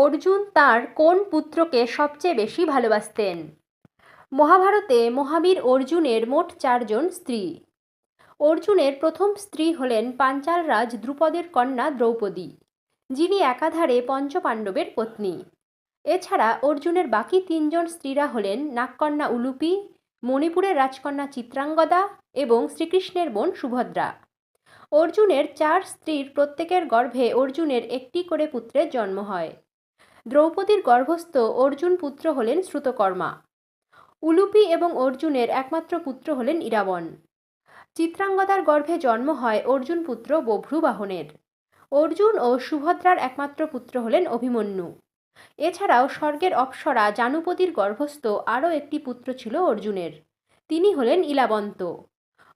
অর্জুন তাঁর কোন পুত্রকে সবচেয়ে বেশি ভালোবাসতেন? মহাভারতে মহাবীর অর্জুনের মোট 4জন স্ত্রী। অর্জুনের প্রথম স্ত্রী হলেন পাঞ্চাল রাজ দ্রুপদের কন্যা দ্রৌপদী, যিনি একাধারে পঞ্চপাণ্ডবের পত্নী। এছাড়া অর্জুনের বাকি 3জন স্ত্রীরা হলেন নাগকন্যা উলুপি, মণিপুরের রাজকন্যা চিত্রাঙ্গদা এবং শ্রীকৃষ্ণের বোন সুভদ্রা। অর্জুনের 4 স্ত্রীর প্রত্যেকের গর্ভে অর্জুনের একটি করে পুত্রের জন্ম হয়। দ্রৌপদীর গর্ভস্থ অর্জুন পুত্র হলেন শ্রুতকর্মা। উলুপি এবং অর্জুনের একমাত্র পুত্র হলেন ইরাবণ। চিত্রাঙ্গদার গর্ভে জন্ম হয় অর্জুন পুত্র বভ্রুবাহনের। অর্জুন ও সুভদ্রার একমাত্র পুত্র হলেন অভিমন্যু। এছাড়াও স্বর্গের অপ্সরা জানুপতির গর্ভস্থ আরও একটি পুত্র ছিল অর্জুনের, তিনি হলেন ইলাবন্ত।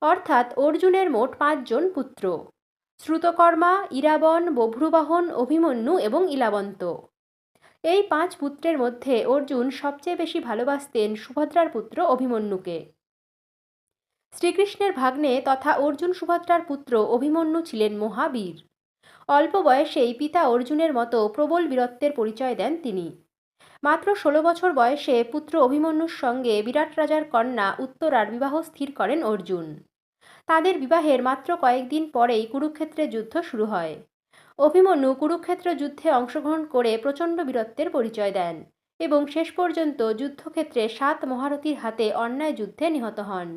অর্থাৎ অর্জুনের মোট 5জন পুত্র: শ্রুতকর্মা, ইরাবণ, বভ্রুবাহন, অভিমন্যু এবং ইলাবন্ত। এই 5 পুত্রের মধ্যে অর্জুন সবচেয়ে বেশি ভালোবাসতেন সুভদ্রার পুত্র অভিমন্যুকে। শ্রীকৃষ্ণের ভাগ্নে তথা অর্জুন সুভদ্রার পুত্র অভিমন্যু ছিলেন মহাবীর। অল্প বয়সেই পিতা অর্জুনের মতো প্রবল বীরত্বের পরিচয় দেন তিনি। মাত্র 16 বছর বয়সে পুত্র অভিমন্যুর সঙ্গে বিরাট রাজার কন্যা উত্তরার বিবাহ স্থির করেন অর্জুন। তাদের বিবাহের মাত্র কয়েকদিন পরেই কুরুক্ষেত্রে যুদ্ধ শুরু হয়। অভিমন্যু কুরুক্ষেত্র যুদ্ধে অংশগ্রহণ করে প্রচণ্ড বীরত্বের পরিচয় দেন এবং শেষ পর্যন্ত যুদ্ধক্ষেত্রে 7 মহারথীর হাতে অন্যায় যুদ্ধে নিহত হন।